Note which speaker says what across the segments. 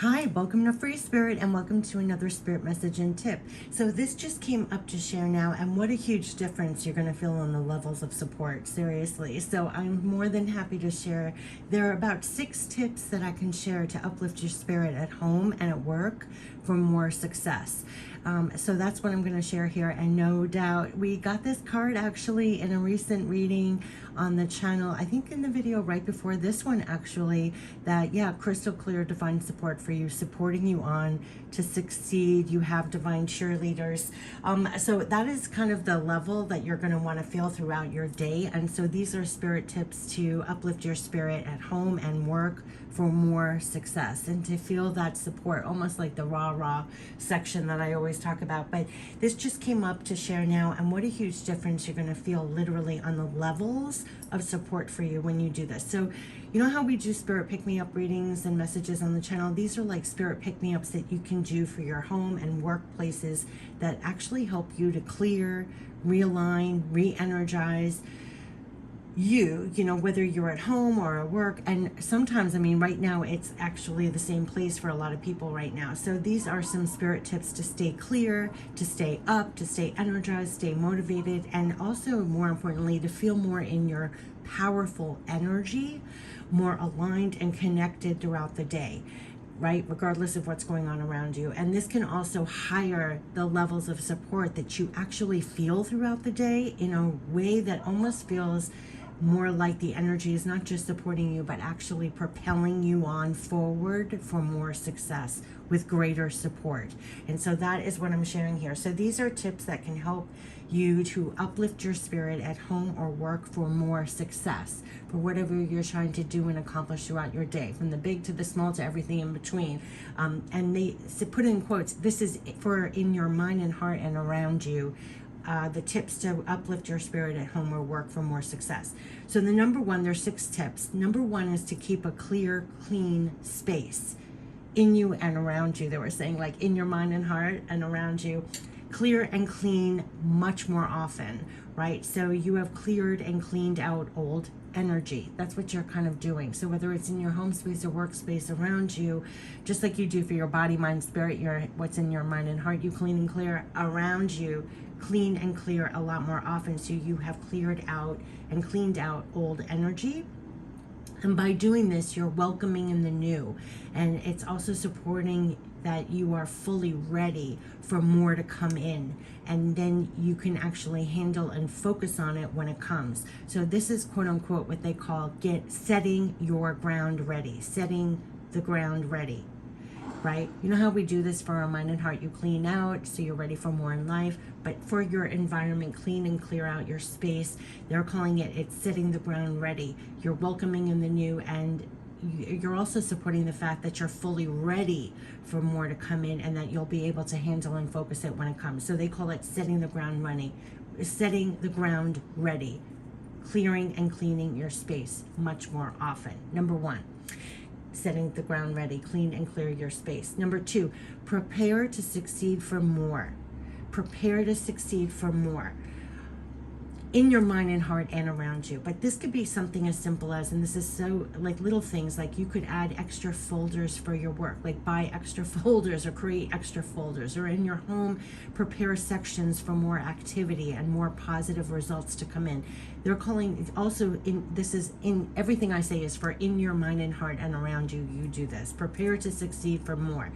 Speaker 1: Hi, welcome to Free Spirit and welcome to another spirit message and tip. So this just came up to share now, and what a huge difference you're going to feel on the levels of support, seriously. So I'm more than happy to share. There are about 6 tips that I can share to uplift your spirit at home and at work for more success. So that's what I'm going to share here, and no doubt we got this card actually in a recent reading on the channel, I think in the video right before this one actually, that crystal clear divine support for you, supporting you on to succeed. You have divine cheerleaders. So that is kind of the level that you're going to want to feel throughout your day. And so these are spirit tips to uplift your spirit at home and work for more success, and to feel that support, almost like the rah-rah section that I always talk about. But this just came up to share now, and what a huge difference you're going to feel literally on the levels of support for you when you do this. So you know how we do spirit pick-me-up readings and messages on the channel? These are like spirit pick-me-ups that you can do for your home and workplaces that actually help you to clear, realign, re-energize you know, whether you're at home or at work. And sometimes, I mean, right now it's actually the same place for a lot of people right now. So these are some spirit tips to stay clear, to stay up, to stay energized, stay motivated, and also more importantly, to feel more in your powerful energy, more aligned and connected throughout the day, right? Regardless of what's going on around you. And this can also higher the levels of support that you actually feel throughout the day in a way that almost feels more like the energy is not just supporting you, but actually propelling you on forward for more success with greater support. And so that is what I'm sharing here. So these are tips that can help you to uplift your spirit at home or work for more success, for whatever you're trying to do and accomplish throughout your day, from the big to the small to everything in between. And they put in quotes, this is for in your mind and heart and around you. The tips to uplift your spirit at home or work for more success. So the number one, there's 6 tips. Number one is to keep a clear, clean space in you and around you. They were saying, like, in your mind and heart and around you, clear and clean much more often, right? So you have cleared and cleaned out old energy. That's what you're kind of doing. So whether it's in your home space or workspace around you, just like you do for your body, mind, spirit, what's in your mind and heart, you clean and clear around you, clean and clear a lot more often. So you have cleared out and cleaned out old energy. And by doing this, you're welcoming in the new. And it's also supporting that you are fully ready for more to come in. And then you can actually handle and focus on it when it comes. So this is quote unquote what they call setting your ground ready, setting the ground ready. Right? You know how we do this for our mind and heart? You clean out so you're ready for more in life. But for your environment, clean and clear out your space. They're calling it's setting the ground ready. You're welcoming in the new, and you're also supporting the fact that you're fully ready for more to come in, and that you'll be able to handle and focus it when it comes. So they call it setting the ground ready, clearing and cleaning your space much more often. Number one, setting the ground ready, clean and clear your space. Number 2, prepare to succeed for more. Prepare to succeed for more in your mind and heart and around you. But this could be something as simple as, and this is so like little things, like you could add extra folders for your work, like buy extra folders or create extra folders, or in your home, prepare sections for more activity and more positive results to come in. They're calling also this is in everything I say is for in your mind and heart and around you. You do this. Prepare to succeed for more.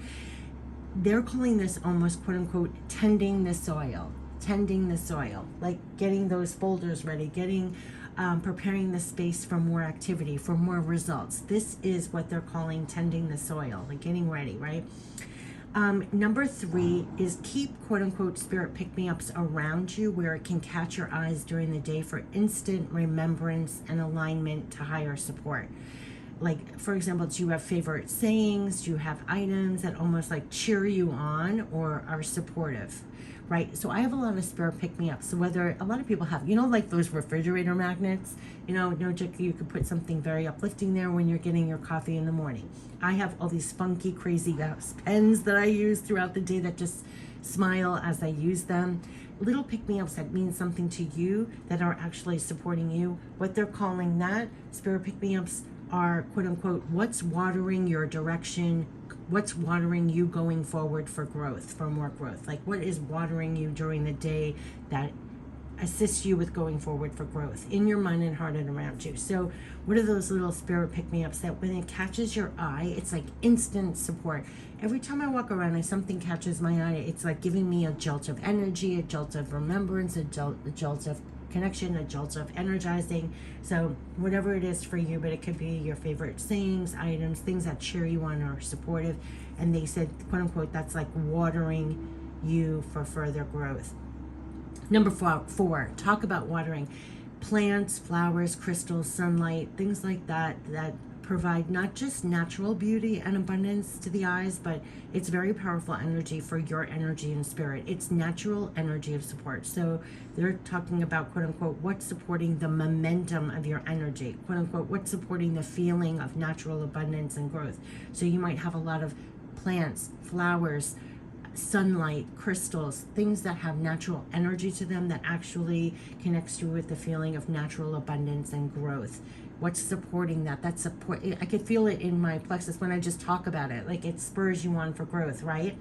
Speaker 1: They're calling this almost quote unquote tending the soil, like getting those folders ready, preparing the space for more activity, for more results. This is what they're calling tending the soil, like getting ready, right? Number 3 is keep quote unquote spirit pick-me-ups around you where it can catch your eyes during the day for instant remembrance and alignment to higher support. Like, for example, do you have favorite sayings? Do you have items that almost like cheer you on or are supportive, right? So I have a lot of spirit pick-me-ups. So whether a lot of people have, like those refrigerator magnets, no joke, you could put something very uplifting there when you're getting your coffee in the morning. I have all these funky, crazy pens that I use throughout the day that just smile as I use them. Little pick-me-ups that mean something to you, that are actually supporting you. What they're calling that, spirit pick-me-ups, are quote unquote what's watering your direction what's watering you going forward for growth, for more growth? Like, what is watering you during the day that assists you with going forward for growth in your mind and heart and around you? So what are those little spirit pick-me-ups that when it catches your eye, it's like instant support? Every time I walk around and something catches my eye, it's like giving me a jolt of energy, a jolt of remembrance, a jolt of connection, a jolt of energizing. So whatever it is for you, but it could be your favorite sayings, items, things that cheer you on or are supportive. And they said, quote unquote, that's like watering you for further growth. Number four, talk about watering. Plants, flowers, crystals, sunlight, things like that provide not just natural beauty and abundance to the eyes, but it's very powerful energy for your energy and spirit. It's natural energy of support. So they're talking about, quote unquote, what's supporting the momentum of your energy, quote unquote, what's supporting the feeling of natural abundance and growth. So you might have a lot of plants, flowers, sunlight, crystals, things that have natural energy to them that actually connects you with the feeling of natural abundance and growth. What's supporting that? That's support. I could feel it in my plexus when I just talk about it. Like, it spurs you on for growth, right?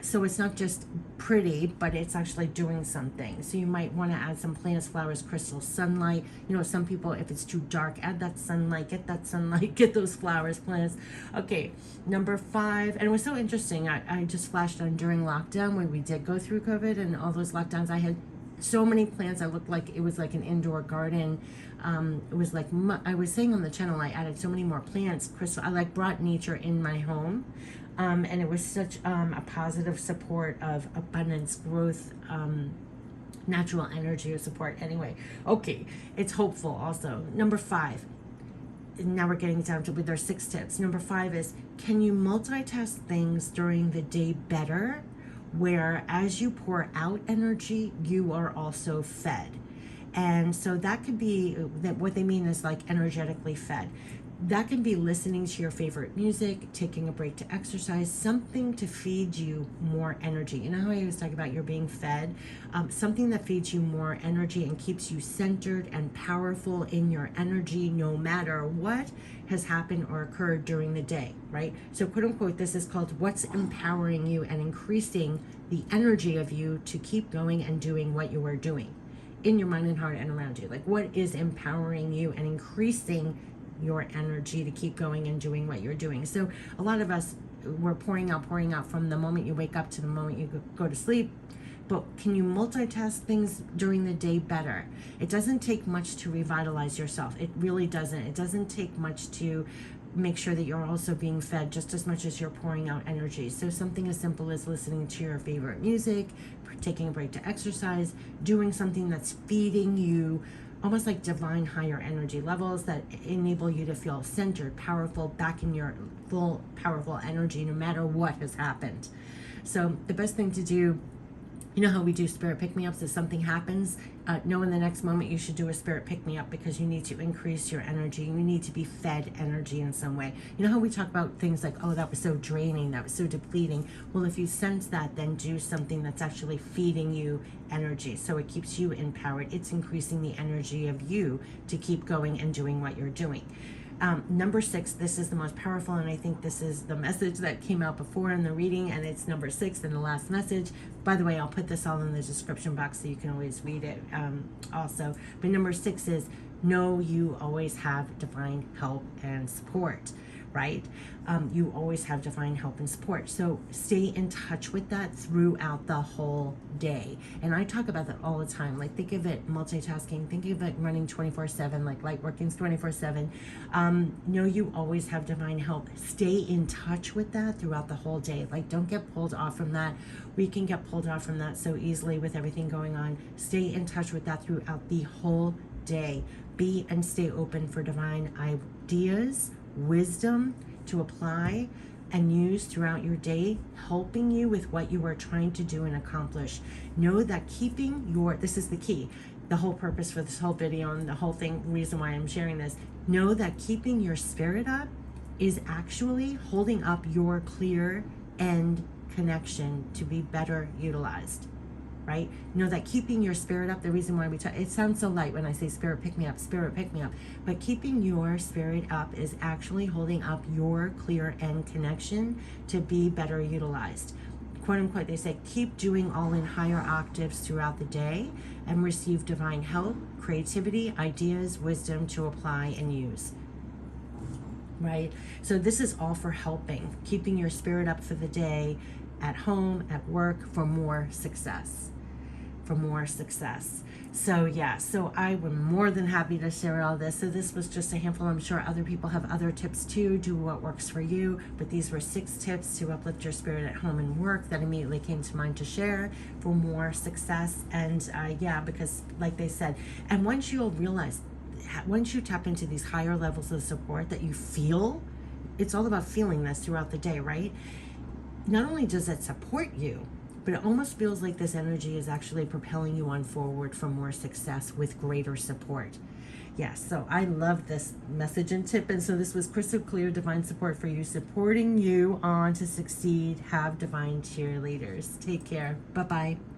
Speaker 1: So it's not just pretty, but it's actually doing something. So you might want to add some plants, flowers, crystals, sunlight. You know, some people, if it's too dark, add that sunlight, get those flowers, plants. Okay, number 5, and it was so interesting. I just flashed on during lockdown when we did go through COVID and all those lockdowns. I had so many plants. I looked like it was like an indoor garden. It was like, I was saying on the channel, I added so many more plants, crystal. I like brought nature in my home. And it was such a positive support of abundance, growth, natural energy of support. Anyway, okay, it's hopeful also. Number 5, now we're getting down to with our 6 tips. Number 5 is, can you multitask things during the day better, where as you pour out energy, you are also fed? And so that could be, that what they mean is like energetically fed. That can be listening to your favorite music, taking a break to exercise, something to feed you more energy. You know how I always talk about you're being fed? Something that feeds you more energy and keeps you centered and powerful in your energy no matter what has happened or occurred during the day, right? So quote unquote, this is called what's empowering you and increasing the energy of you to keep going and doing what you are doing in your mind and heart and around you. Like, what is empowering you and increasing your energy to keep going and doing what you're doing? So a lot of us, we're pouring out from the moment you wake up to the moment you go to sleep. But can you multitask things during the day better? It doesn't take much to revitalize yourself. It really doesn't. It doesn't take much to make sure that you're also being fed just as much as you're pouring out energy. So something as simple as listening to your favorite music, taking a break to exercise, doing something that's feeding you almost like divine higher energy levels that enable you to feel centered, powerful, back in your full powerful energy no matter what has happened. So the best thing to do, you know how we do spirit pick-me-ups, if something happens, know in the next moment you should do a spirit pick-me-up because you need to increase your energy. You need to be fed energy in some way. You know how we talk about things like, oh, that was so draining, that was so depleting. Well, if you sense that, then do something that's actually feeding you energy. So it keeps you empowered. It's increasing the energy of you to keep going and doing what you're doing. Number 6, this is the most powerful, and I think this is the message that came out before in the reading, and it's number 6 in the last message. By the way, I'll put this all in the description box so you can always read it also. But number 6 is, know you always have divine help and support, right? You always have divine help and support. So stay in touch with that throughout the whole day. And I talk about that all the time. Like, think of it multitasking, think of it running 24/7, like light working's 24/7. Know you always have divine help. Stay in touch with that throughout the whole day. Like, don't get pulled off from that. We can get pulled off from that so easily with everything going on. Stay in touch with that throughout the whole day. Be and stay open for divine ideas, wisdom to apply and use throughout your day, helping you with what you are trying to do and accomplish. Know that keeping your, this is the key, the whole purpose for this whole video and the whole thing, reason why I'm sharing this, know that keeping your spirit up is actually holding up your clear end connection to be better utilized. right? Know that keeping your spirit up, the reason why it sounds so light when I say spirit pick me up, but keeping your spirit up is actually holding up your clear end connection to be better utilized. Quote unquote, they say, keep doing all in higher octaves throughout the day and receive divine help, creativity, ideas, wisdom to apply and use. Right? So this is all for helping, keeping your spirit up for the day, at home, at work, for more success. So yeah, so I am more than happy to share all this. So this was just a handful. I'm sure other people have other tips too. Do what works for you. But these were 6 tips to uplift your spirit at home and work that immediately came to mind to share for more success. And yeah, because like they said, and once you'll realize, once you tap into these higher levels of support that you feel, it's all about feeling this throughout the day, right? Not only does it support you, but it almost feels like this energy is actually propelling you on forward for more success with greater support. Yes, so I love this message and tip. And so this was crystal clear divine support for you, supporting you on to succeed. Have divine cheerleaders. Take care. Bye-bye.